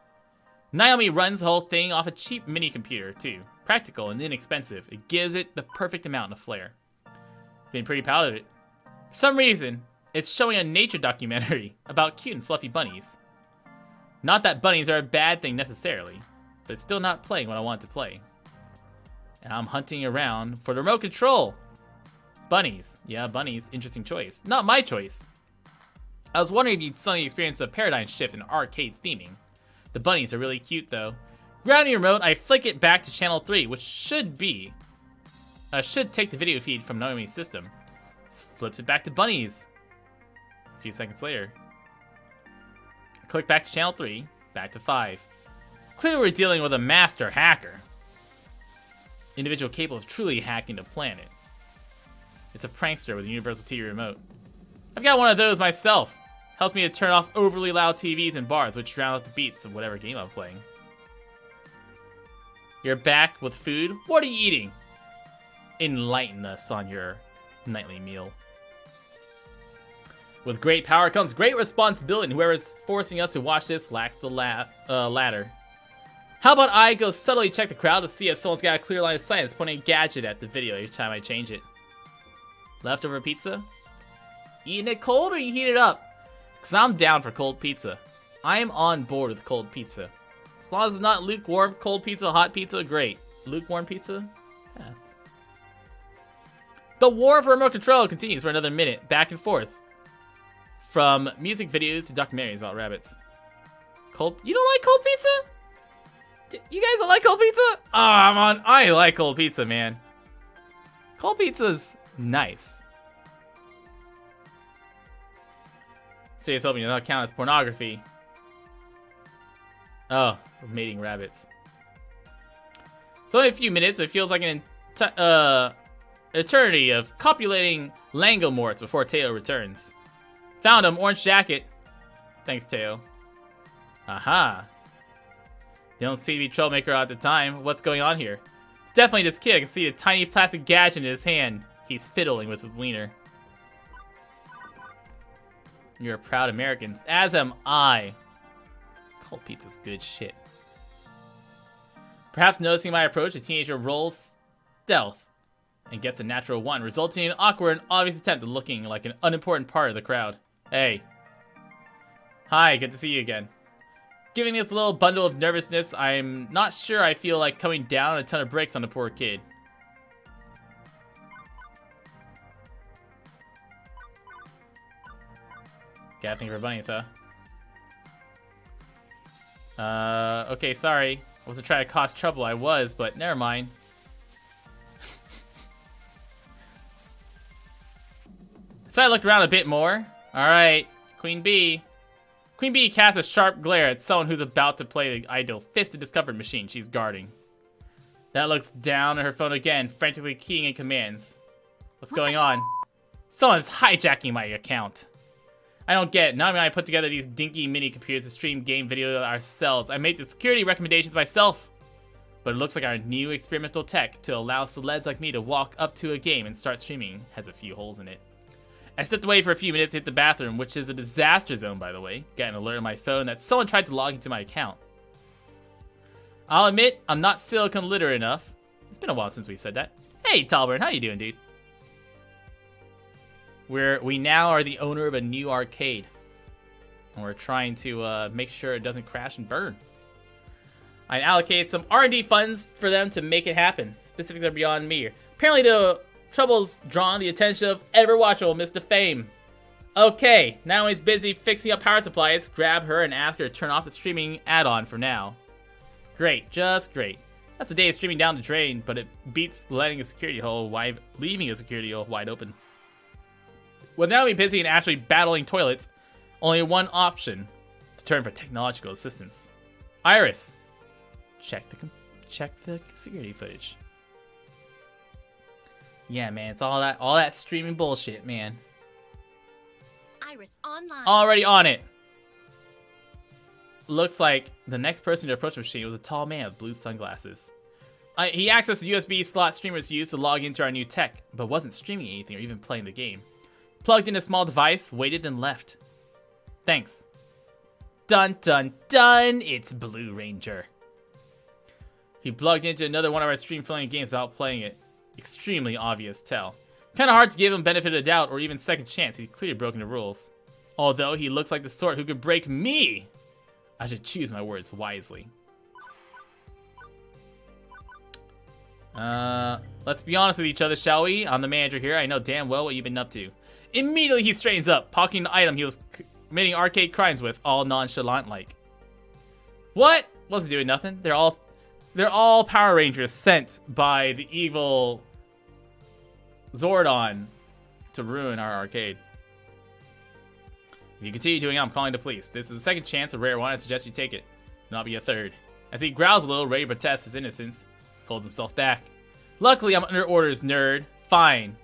[SPEAKER 1] Naomi runs the whole thing off a cheap mini computer, too. Practical and inexpensive. It gives it the perfect amount of flair. Been pretty proud of it. For some reason, it's showing a nature documentary about cute and fluffy bunnies. Not that bunnies are a bad thing necessarily, but it's still not playing what I want to play. And I'm hunting around for the remote control. Bunnies. Yeah, bunnies. Interesting choice. Not my choice. I was wondering if you'd suddenly experience a paradigm shift in arcade theming. The bunnies are really cute, though. Grabbing the remote, I flick it back to channel 3, which should take the video feed from Naomi's system. Flips it back to bunnies. A few seconds later. I click back to channel 3, back to 5. Clearly we're dealing with a master hacker. Individual capable of truly hacking the planet. It's a prankster with a universal TV remote. I've got one of those myself. Helps me to turn off overly loud TVs in bars, which drown out the beats of whatever game I'm playing. You're back with food? What are you eating? Enlighten us on your nightly meal. With great power comes great responsibility, and whoever's forcing us to watch this lacks the ladder. How about I go subtly check the crowd to see if someone's got a clear line of sight that's pointing a gadget at the video each time I change it. Leftover pizza? Eating it cold or you heat it up? Because I'm down for cold pizza. I am on board with cold pizza. As long as it's not lukewarm, cold pizza, hot pizza, great. Lukewarm pizza? Pass. The war for remote control continues for another minute, back and forth. From music videos to documentaries about rabbits. You don't like cold pizza? You guys don't like cold pizza? Oh, I like cold pizza, man. Cold pizza's nice. Serious hoping does not count as pornography. Oh, we're mating rabbits. It's only a few minutes, but it feels like an eternity of copulating langomorts before Teo returns. Found him, orange jacket. Thanks, Teo. Aha. They don't seem to be troublemaker at the time. What's going on here? It's definitely this kid. I can see a tiny plastic gadget in his hand. He's fiddling with his wiener. You're a proud American, as am I. Cold pizza's good shit. Perhaps noticing my approach, the teenager rolls stealth and gets a natural 1, resulting in an awkward and obvious attempt at looking like an unimportant part of the crowd. Hey. Hi, good to see you again. Giving this little bundle of nervousness, I'm not sure I feel like coming down a ton of bricks on the poor kid. Gotta think for bunnies, huh? Okay, sorry. I wasn't trying to cause trouble. I was, but never mind. So I looked around a bit more. Alright, Queen Bee. Queen Bee casts a sharp glare at someone who's about to play the idle fisted discovered machine she's guarding. That looks down at her phone again, frantically keying in commands. What's going on? Someone's hijacking my account. I don't get it. Not when I put together these dinky mini computers to stream game video ourselves. I made the security recommendations myself. But it looks like our new experimental tech to allow celebs like me to walk up to a game and start streaming has a few holes in it. I stepped away for a few minutes to hit the bathroom, which is a disaster zone, by the way. Got an alert on my phone that someone tried to log into my account. I'll admit, I'm not silicon literate enough. It's been a while since we said that. Hey, Talburn, how you doing, dude? We now are the owner of a new arcade. And we're trying to make sure it doesn't crash and burn. I allocated some R&D funds for them to make it happen. Specifics are beyond me. Apparently the trouble's drawn the attention of ever-watchable Mr. Fame. Okay, now he's busy fixing up power supplies. Grab her and ask her to turn off the streaming add-on for now. Great, just great. That's a day of streaming down the drain, but it beats leaving a security hole wide open. Well, now we're busy and actually battling toilets. Only one option: to turn for technological assistance. Iris, check the security footage. Yeah, man, it's all that streaming bullshit, man.
[SPEAKER 6] Iris online.
[SPEAKER 1] Already on it. Looks like the next person to approach the machine was a tall man with blue sunglasses. He accessed the USB slot streamers used to log into our new tech, but wasn't streaming anything or even playing the game. Plugged in a small device, waited, and left. Thanks. Dun dun dun! It's Blue Ranger. He plugged into another one of our stream-filling games without playing it. Extremely obvious tell. Kinda hard to give him benefit of the doubt or even second chance. He's clearly broken the rules. Although he looks like the sort who could break me. I should choose my words wisely. Let's be honest with each other, shall we? I'm the manager here. I know damn well what you've been up to. Immediately he straightens up, pocketing the item he was committing arcade crimes with, all nonchalant-like. What? Wasn't doing nothing. They're all Power Rangers sent by the evil Zordon to ruin our arcade. If you continue doing it, I'm calling the police. This is a second chance, a rare one. I suggest you take it. Not be a third. As he growls a little, ready to protest his innocence, holds himself back. Luckily, I'm under orders, nerd. Fine.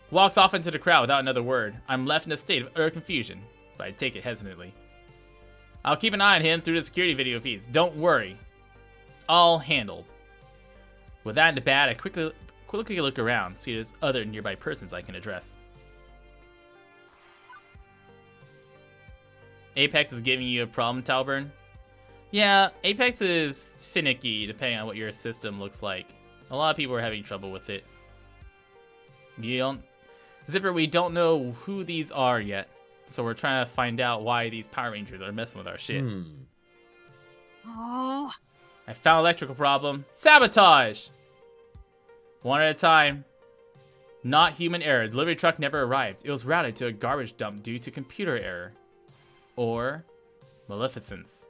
[SPEAKER 1] Walks off into the crowd without another word. I'm left in a state of utter confusion, but I take it hesitantly. I'll keep an eye on him through the security video feeds. Don't worry. All handled. With that in the bag, I quickly look around, see if there's other nearby persons I can address. Apex is giving you a problem, Talburn? Yeah, Apex is finicky depending on what your system looks like. A lot of people are having trouble with it. Zipper, we don't know who these are yet, so we're trying to find out why these Power Rangers are messing with our shit.
[SPEAKER 6] Oh.
[SPEAKER 1] I found electrical problem. Sabotage! One at a time. Not human error. Delivery truck never arrived. It was routed to a garbage dump due to computer error. Or maleficence.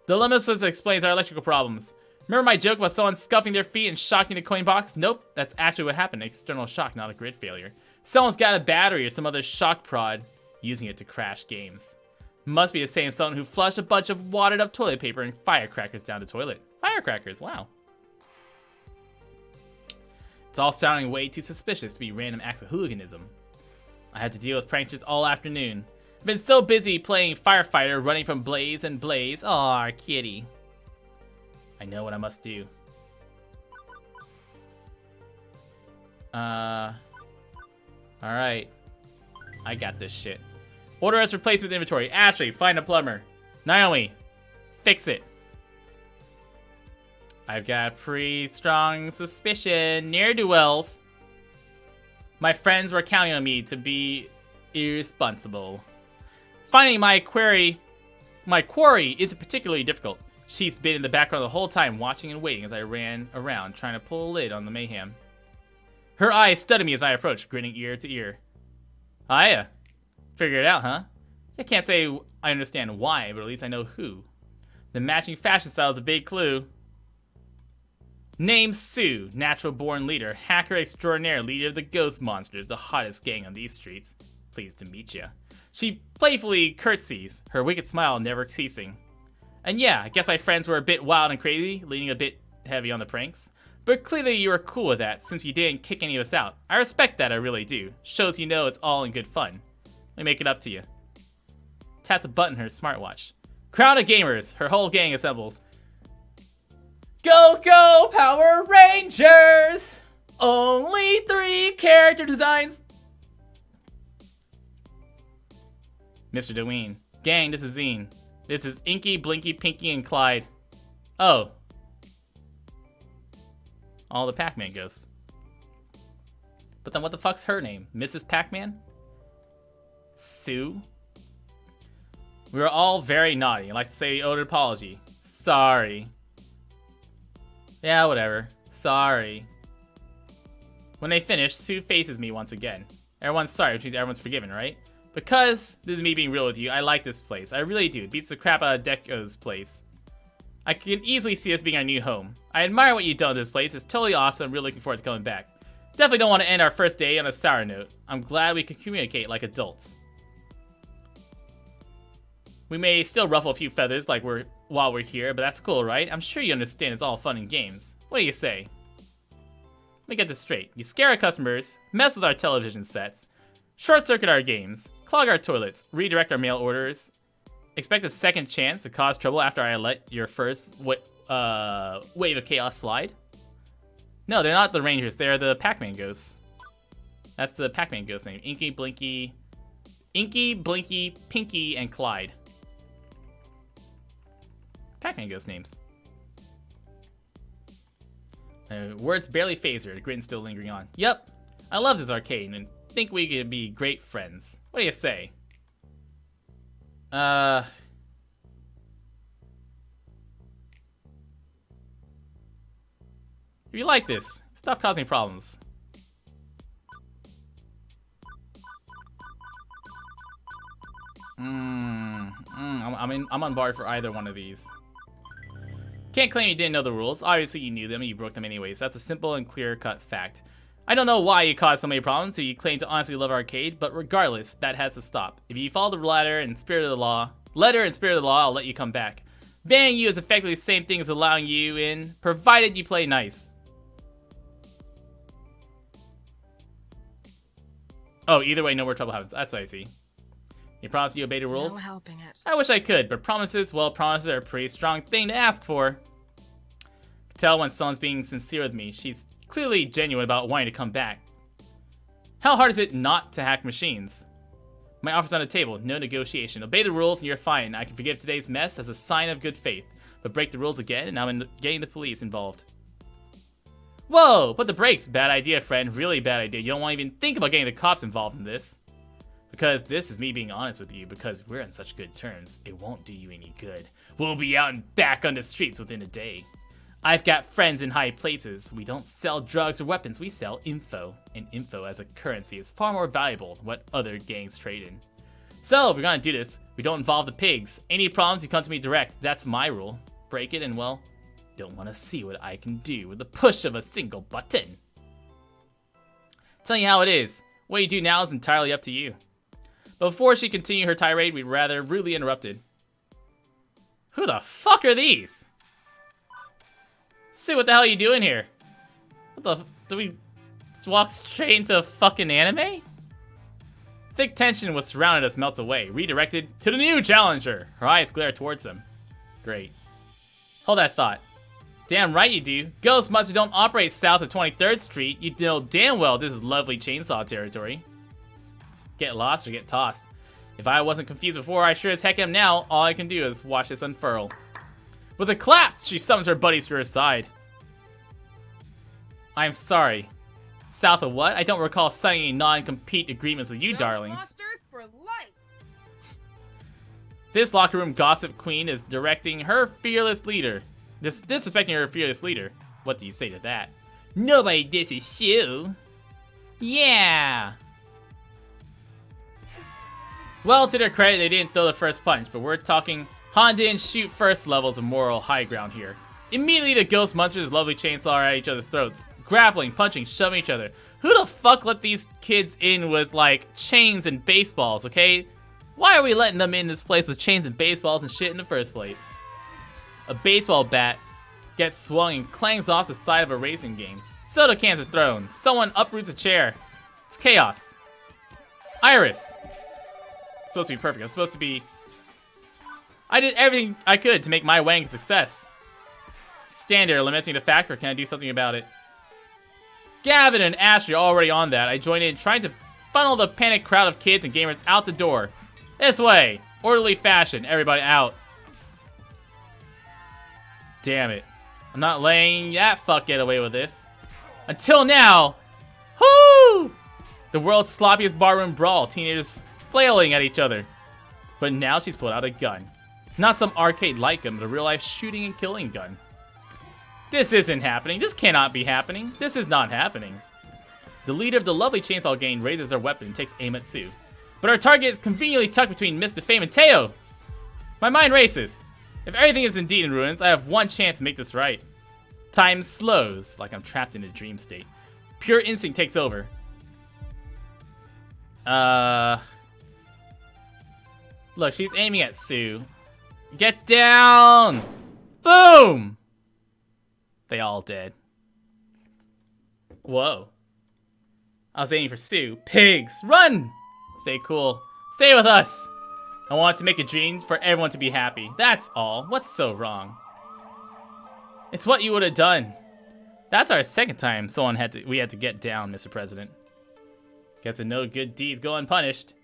[SPEAKER 1] The Nemesis explains our electrical problems. Remember my joke about someone scuffing their feet and shocking the coin box? Nope, that's actually what happened. External shock, not a grid failure. Someone's got a battery or some other shock prod using it to crash games. Must be the same someone who flushed a bunch of watered up toilet paper and firecrackers down the toilet. Firecrackers, wow. It's all sounding way too suspicious to be random acts of hooliganism. I had to deal with pranksters all afternoon. Been so busy playing firefighter, running from blaze and blaze. Aw, kitty. I know what I must do. Alright. I got this shit. Order as replacement inventory. Ashley, find a plumber. Naomi, fix it. I've got a pretty strong suspicion. Ne'er-do-wells. My friends were counting on me to be irresponsible. Finding my quarry isn't particularly difficult. She's been in the background the whole time, watching and waiting as I ran around, trying to pull a lid on the mayhem. Her eyes studied me as I approached, grinning ear to ear. Hiya. Figured it out, huh? I can't say I understand why, but at least I know who. The matching fashion style is a big clue. Name Sue, natural-born leader, hacker extraordinaire, leader of the ghost monsters, the hottest gang on these streets. Pleased to meet ya. She playfully curtsies, her wicked smile never ceasing. And yeah, I guess my friends were a bit wild and crazy, leaning a bit heavy on the pranks. But clearly you were cool with that, since you didn't kick any of us out. I respect that, I really do. Shows you know it's all in good fun. Let me make it up to you. Taps a button on her smartwatch. Crowd of gamers, her whole gang assembles. Go, go, Power Rangers! Only 3 character designs. Mr. Deween. Gang, this is Zine. This is Inky, Blinky, Pinky, and Clyde. Oh. All the Pac-Man ghosts. But then what the fuck's her name? Mrs. Pac-Man? Sue? We were all very naughty. I'd like to say we owed an apology. Sorry. Yeah, whatever. Sorry. When they finish, Sue faces me once again. Everyone's sorry, which means everyone's forgiven, right? Because this is me being real with you, I like this place. I really do. It beats the crap out of Deco's place. I can easily see this being our new home. I admire what you've done with this place. It's totally awesome. I'm really looking forward to coming back. Definitely don't want to end our first day on a sour note. I'm glad we can communicate like adults. We may still ruffle a few feathers while we're here, but that's cool, right? I'm sure you understand it's all fun and games. What do you say? Let me get this straight. You scare our customers, mess with our television sets, short-circuit our games, clog our toilets, redirect our mail orders, expect a second chance to cause trouble after I let your first wave of chaos slide? No, they're not the Rangers. They're the Pac-Man ghosts. That's the Pac-Man ghost name. Inky, Blinky, Pinky, and Clyde. Pac-Man ghost names. Words barely phase her. The grin still lingering on. Yep, I love this arcade and think we could be great friends. What do you say? If you like this, stop causing problems. I'm on board for either one of these. Can't claim you didn't know the rules. Obviously you knew them and you broke them anyways. That's a simple and clear-cut fact. I don't know why you caused so many problems, so you claim to honestly love arcade, but regardless, that has to stop. If you follow the letter and spirit of the law, I'll let you come back. Banning you is effectively the same thing as allowing you in, provided you play nice. Oh, either way, no more trouble happens. That's what I see. You promise you obey the rules?
[SPEAKER 5] No helping it.
[SPEAKER 1] I wish I could, but promises are a pretty strong thing to ask for. I can tell when someone's being sincere with me. She's clearly genuine about wanting to come back. How hard is it not to hack machines? My offer's on the table, no negotiation. Obey the rules and you're fine. I can forgive today's mess as a sign of good faith. But break the rules again and I'm getting the police involved. Whoa, put the brakes. Bad idea, friend. Really bad idea. You don't want to even think about getting the cops involved in this. Because this is me being honest with you, because we're on such good terms, it won't do you any good. We'll be out and back on the streets within a day. I've got friends in high places. We don't sell drugs or weapons, we sell info. And info as a currency is far more valuable than what other gangs trade in. So, if we're gonna do this, we don't involve the pigs. Any problems, you come to me direct. That's my rule. Break it and, well, don't want to see what I can do with the push of a single button. Telling you how it is. What you do now is entirely up to you. But before she continued her tirade, we rather rudely interrupted. Who the fuck are these? Sue, what the hell are you doing here? What the do we just walk straight into fucking anime? Thick tension was surrounded us melts away, redirected to the new challenger. Her eyes glare towards them. Great. Hold that thought. Damn right you do. Ghost monsters don't operate south of 23rd Street. You know damn well this is lovely chainsaw territory. Get lost or get tossed. If I wasn't confused before, I sure as heck am now. All I can do is watch this unfurl. With a clap, she summons her buddies to her side. I'm sorry. South of what? I don't recall signing any non-compete agreements with you, darlings.
[SPEAKER 5] Monsters for life.
[SPEAKER 1] This locker room gossip queen is directing her fearless leader. Disrespecting her fearless leader. What do you say to that? Nobody disses you. Yeah. Well, to their credit, they didn't throw the first punch, but we're talking Honda and shoot first levels of moral high ground here. Immediately, the ghost monsters' lovely chainsaw are at each other's throats. Grappling, punching, shoving each other. Who the fuck let these kids in with, like, chains and baseballs, okay? Why are we letting them in this place with chains and baseballs and shit in the first place? A baseball bat gets swung and clangs off the side of a racing game. Soda cans are thrown. Someone uproots a chair. It's chaos. Iris. It's supposed to be perfect. I'm supposed to be... I did everything I could to make my wedding a success. Stand there, lamenting the fact, or can I do something about it? Gavin and Ashley are already on that. I joined in trying to funnel the panicked crowd of kids and gamers out the door. This way. Orderly fashion. Everybody out. Damn it. I'm not letting that fuck get away with this. Until now. Whoo! The world's sloppiest barroom brawl. Teenagers flailing at each other. But now she's pulled out a gun. Not some arcade light gun, but a real life shooting and killing gun. This isn't happening. This cannot be happening. This is not happening. The leader of the lovely chainsaw gang raises her weapon and takes aim at Sue. But our target is conveniently tucked between Mr. Fame and Teo. My mind races. If everything is indeed in ruins, I have one chance to make this right. Time slows, like I'm trapped in a dream state. Pure instinct takes over. Look, she's aiming at Sue. Get down! Boom! They all dead. Whoa. I was aiming for Sue. Pigs, run! Stay cool. Stay with us. I want to make a dream for everyone to be happy. That's all. What's so wrong? It's what you would have done. That's our second time we had to get down, Mr. President. Guess that no good deeds go unpunished.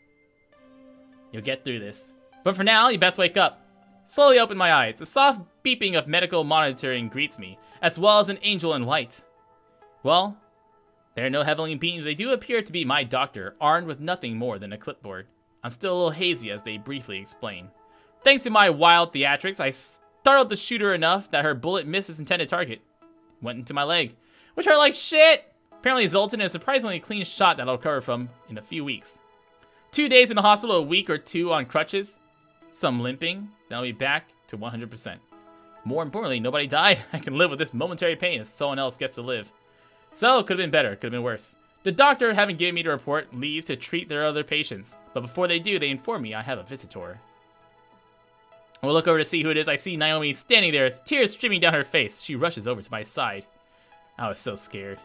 [SPEAKER 1] You'll get through this. But for now, you best wake up. Slowly open my eyes. A soft beeping of medical monitoring greets me, as well as an angel in white. Well, they are no heavenly beings. They do appear to be my doctor, armed with nothing more than a clipboard. I'm still a little hazy as they briefly explain. Thanks to my wild theatrics, I startled the shooter enough that her bullet missed its intended target. Went into my leg, which hurt like shit. Apparently resulted in a surprisingly clean shot that I'll recover from in a few weeks. 2 days in the hospital, a week or two on crutches, some limping, then I'll be back to 100%. More importantly, nobody died. I can live with this momentary pain if someone else gets to live. So, it could have been better, could have been worse. The doctor, having given me the report, leaves to treat their other patients. But before they do, they inform me I have a visitor. I will look over to see who it is. I see Naomi standing there, tears streaming down her face. She rushes over to my side. I was so scared.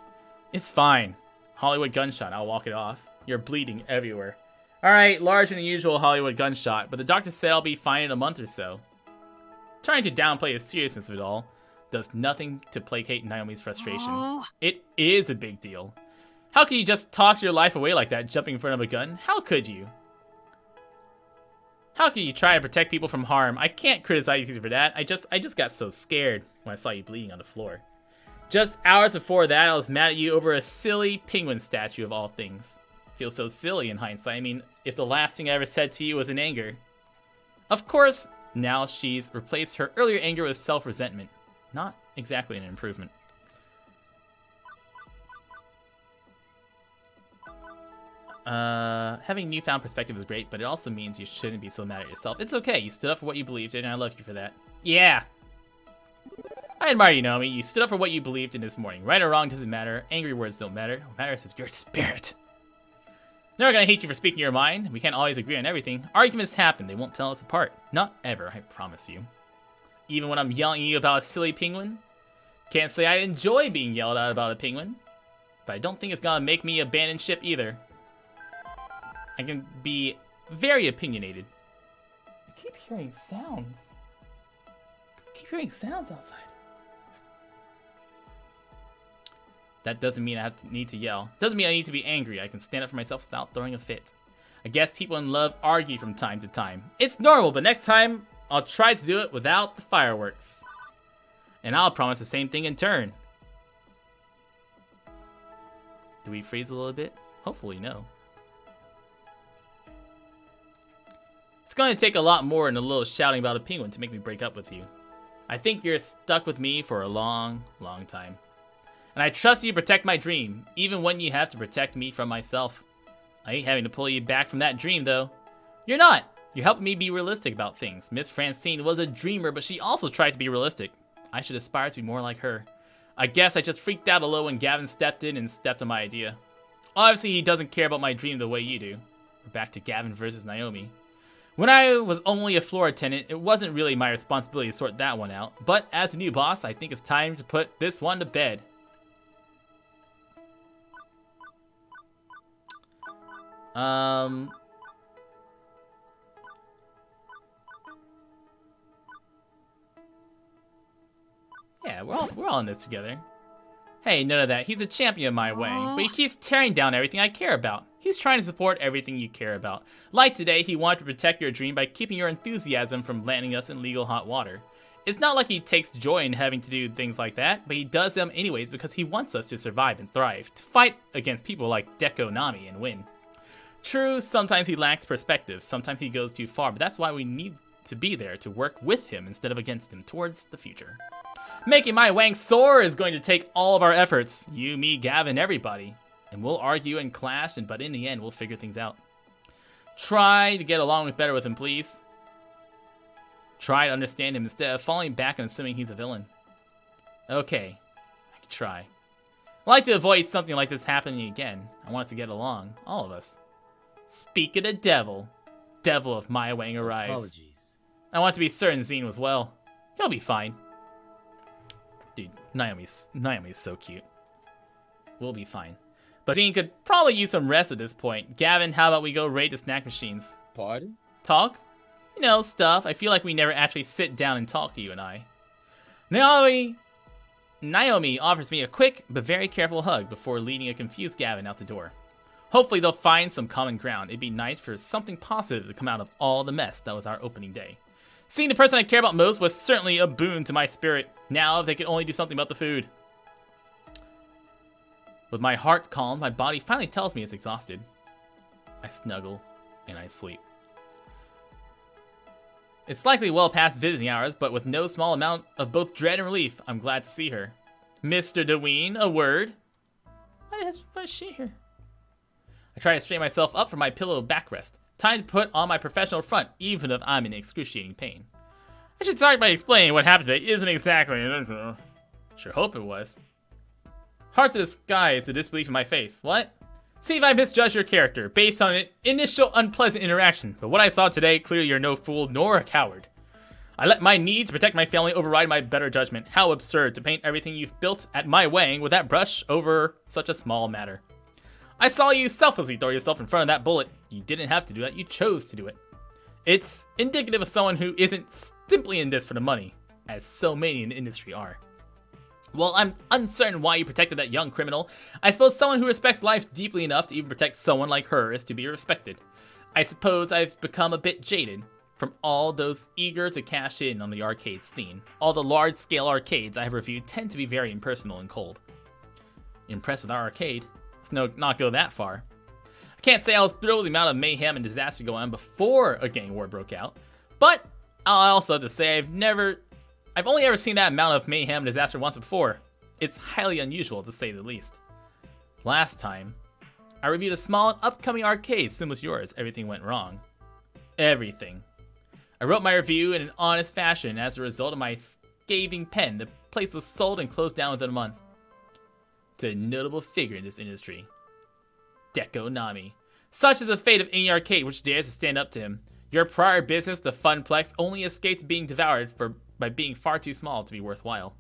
[SPEAKER 1] It's fine. Hollywood gunshot, I'll walk it off. You're bleeding everywhere. Alright, larger than usual Hollywood gunshot, but the doctor said I'll be fine in a month or so. Trying to downplay the seriousness of it all does nothing to placate Naomi's frustration.
[SPEAKER 6] Oh.
[SPEAKER 1] It is a big deal. How could you just toss your life away like that, jumping in front of a gun? How could you? How could you try to protect people from harm? I can't criticize you for that. I just got so scared when I saw you bleeding on the floor. Just hours before that, I was mad at you over a silly penguin statue of all things. Feels so silly in hindsight. I mean, if the last thing I ever said to you was in anger. Of course, now she's replaced her earlier anger with self-resentment. Not exactly an improvement. Having newfound perspective is great, but it also means you shouldn't be so mad at yourself. It's okay, you stood up for what you believed in, and I love you for that. Yeah! I admire you, Naomi. You stood up for what you believed in this morning. Right or wrong doesn't matter. Angry words don't matter. What matters is your spirit. Never gonna hate you for speaking your mind. We can't always agree on everything. Arguments happen. They won't tell us apart. Not ever, I promise you. Even when I'm yelling at you about a silly penguin. Can't say I enjoy being yelled at about a penguin. But I don't think it's gonna make me abandon ship either. I can be very opinionated. I keep hearing sounds. I keep hearing sounds outside. That doesn't mean I need to yell. Doesn't mean I need to be angry. I can stand up for myself without throwing a fit. I guess people in love argue from time to time. It's normal, but next time I'll try to do it without the fireworks. And I'll promise the same thing in turn. Do we freeze a little bit? Hopefully, no. It's going to take a lot more than a little shouting about a penguin to make me break up with you. I think you're stuck with me for a long, long time. And I trust you to protect my dream, even when you have to protect me from myself. I ain't having to pull you back from that dream, though. You're not. You're helping me be realistic about things. Miss Francine was a dreamer, but she also tried to be realistic. I should aspire to be more like her. I guess I just freaked out a little when Gavin stepped in and stepped on my idea. Obviously, he doesn't care about my dream the way you do. We're back to Gavin versus Naomi. When I was only a floor attendant, it wasn't really my responsibility to sort that one out. But as the new boss, I think it's time to put this one to bed. Yeah, we're all in this together. Hey, none of that. He's a champion of my way, but he keeps tearing down everything I care about. He's trying to support everything you care about. Like today, he wanted to protect your dream by keeping your enthusiasm from landing us in legal hot water. It's not like he takes joy in having to do things like that, but he does them anyways because he wants us to survive and thrive, to fight against people like Deco Nami and win. True, sometimes he lacks perspective, sometimes he goes too far, but that's why we need to be there to work with him instead of against him towards the future. Making my wang soar is going to take all of our efforts. You, me, Gavin, everybody. And we'll argue and clash, but in the end, we'll figure things out. Try to get along better with him, please. Try to understand him instead of falling back and assuming he's a villain. Okay, I can try. I'd like to avoid something like this happening again. I want us to get along, all of us. Speak of the devil. Devil of my wang arise.
[SPEAKER 3] Apologies.
[SPEAKER 1] I want to be certain Zine was well. He'll be fine. Dude, Naomi's so cute. We'll be fine. But Zine could probably use some rest at this point. Gavin, how about we go raid the snack machines?
[SPEAKER 3] Pardon?
[SPEAKER 1] Talk? You know, stuff. I feel like we never actually sit down and talk, you and I. Naomi offers me a quick but very careful hug before leading a confused Gavin out the door. Hopefully they'll find some common ground. It'd be nice for something positive to come out of all the mess that was our opening day. Seeing the person I care about most was certainly a boon to my spirit. Now they can only do something about the food. With my heart calm, my body finally tells me it's exhausted. I snuggle and I sleep. It's likely well past visiting hours, but with no small amount of both dread and relief, I'm glad to see her. Mr. DeWeen, a word. What is she here? I try to straighten myself up from my pillow backrest. Time to put on my professional front, even if I'm in excruciating pain. I should start by explaining what happened today isn't exactly... Sure hope it was. Hard to disguise the disbelief in my face. What? See if I misjudged your character, based on an initial unpleasant interaction, but what I saw today, clearly you're no fool nor a coward. I let my need to protect my family override my better judgment. How absurd to paint everything you've built at my wang with that brush over such a small matter. I saw you selflessly throw yourself in front of that bullet. You didn't have to do that, you chose to do it. It's indicative of someone who isn't simply in this for the money, as so many in the industry are. Well, I'm uncertain why you protected that young criminal. I suppose someone who respects life deeply enough to even protect someone like her is to be respected. I suppose I've become a bit jaded from all those eager to cash in on the arcade scene. All the large-scale arcades I have reviewed tend to be very impersonal and cold. Impressed with our arcade? Let's not go that far. I can't say I was thrilled with the amount of mayhem and disaster going on before a gang war broke out, but I also have to say I've only ever seen that amount of mayhem and disaster once before. It's highly unusual, to say the least. Last time, I reviewed a small and upcoming arcade similar to yours. Everything went wrong. Everything. I wrote my review in an honest fashion. As a result of my scathing pen, the place was sold and closed down within a month. To a notable figure in this industry. Deco Nami. Such is the fate of any arcade which dares to stand up to him. Your prior business, the Funplex, only escaped being devoured by being far too small to be worthwhile.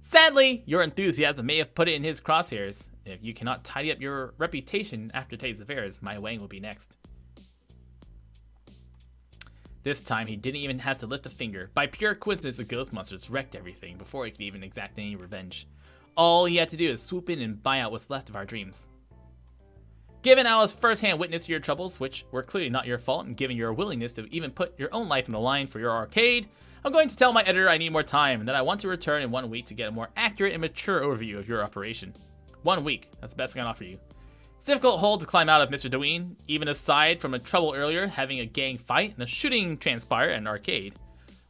[SPEAKER 1] Sadly, your enthusiasm may have put it in his crosshairs. If you cannot tidy up your reputation after today's affairs, my wang will be next. This time, he didn't even have to lift a finger. By pure coincidence, the ghost monsters wrecked everything before he could even exact any revenge. All he had to do is swoop in and buy out what's left of our dreams. Given I was first-hand witness to your troubles, which were clearly not your fault, and given your willingness to even put your own life on the line for your arcade, I'm going to tell my editor I need more time and that I want to return in 1 week to get a more accurate and mature overview of your operation. 1 week, that's the best I can offer you. It's a difficult hole to climb out of, Mr. Dwayne, even aside from a trouble earlier, having a gang fight and a shooting transpire at an arcade.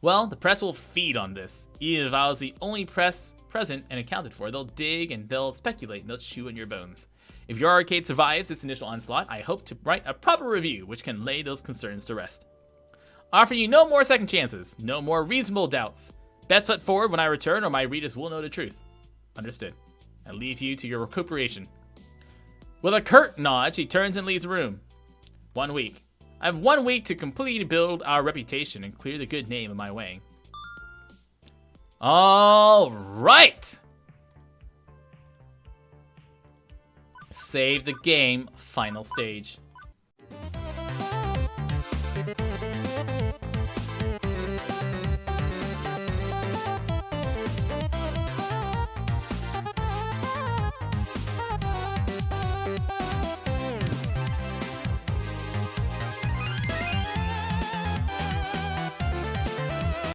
[SPEAKER 1] Well, the press will feed on this. Even if I was the only press present and accounted for, they'll dig and they'll speculate and they'll chew on your bones. If your arcade survives this initial onslaught, I hope to write a proper review which can lay those concerns to rest. Offer you no more second chances, no more reasonable doubts. Best foot forward when I return or my readers will know the truth. Understood. I leave you to your recuperation. With a curt nod, she turns and leaves the room. 1 week. I have 1 week to completely build our reputation and clear the good name of my way. All right. Save the game, final stage.